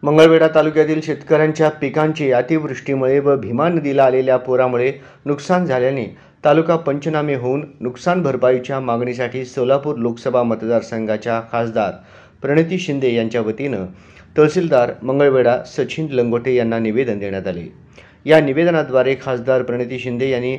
मंगळवेढा तालुक्यातील शेतकऱ्यांच्या पिकांची अतिवृष्टीमुळे व भीमा नदीला आलेल्या पुरामुळे नुकसान झाल्याने तालुका पंचनामे होऊन नुकसान भरपाईच्या मागणीसाठी सोलापूर लोकसभा मतदारसंघाच्या खासदार प्रणिती शिंदे यांच्या वतीनं तहसीलदार मंगळवेढा सचिन लंगोटे यांना निवेदन देण्यात आले। या निवेदनाद्वारे खासदार प्रणिती शिंदे यांनी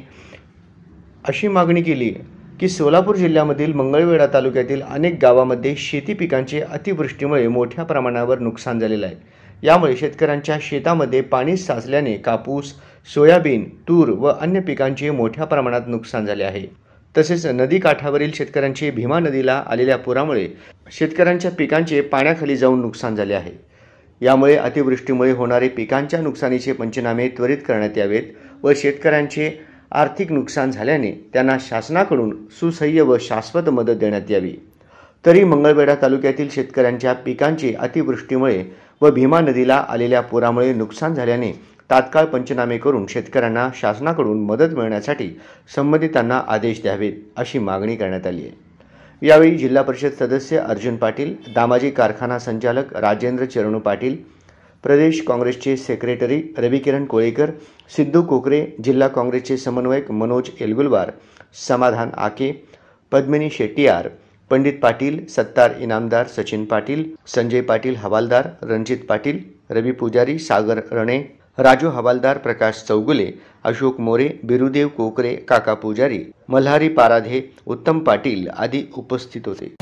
अशी मागणी केली की सोलापूर जिल्ह्यामधील मंगळवेढा तालुक्यातील अनेक गावांमध्ये शेती पिकांचे अतिवृष्टीमुळे मोठ्या प्रमाणावर नुकसान झालेले आहे। यामुळे शेतकऱ्यांच्या शेतामध्ये पाणी साचल्याने कापूस, सोयाबीन, तूर व अन्य पिकांचे मोठ्या प्रमाणात नुकसान झाले आहे। तसेच नदी काठावरील शेतकऱ्यांचे भीमा नदीला आलेल्या पुरामुळे शेतकऱ्यांच्या पिकांचे पाण्याखाली जाऊन नुकसान झाले आहे। यामुळे अतिवृष्टीमुळे होणारे पिकांच्या नुकसानीचे पंचनामे त्वरित करण्यात यावेत व शेतकऱ्यांचे आर्थिक नुकसान झाल्याने त्यांना शासनाकडून सुसह्य व शाश्वत मदत देण्यात यावी। तरी मंगळवेढा तालुक्यातील शेतकऱ्यांच्या पिकांचे अतिवृष्टीमुळे व भीमा नदीला आलेल्या पुरामुळे नुकसान झाल्याने तात्काळ पंचनामे करून शेतकऱ्यांना शासनाकडून मदत मिळण्यासाठी संबंधितांना आदेश द्यावेत अशी मागणी करण्यात आली आहे। यावेळी जिल्हा परिषद सदस्य अर्जुन पाटील, दामाजी कारखाना संचालक राजेंद्र चरणू पाटील, प्रदेश काँग्रेसचे सेक्रेटरी रविकिरण कोळेकर, सिद्धू कोकरे, जिल्हा काँग्रेसचे समन्वयक मनोज एलगुलवार, समाधान आके, पद्मिनी शेट्टीयार, पंडित पाटील, सत्तार इनामदार सचिन पाटील, संजय पाटील हवालदार, रणजित पाटील, रवी पुजारी, सागर रणे, राजू हवालदार, प्रकाश चौगुले, अशोक मोरे, बिरुदेव कोकरे, काका पुजारी, मल्हारी पाराधे, उत्तम पाटील आदी उपस्थित होते।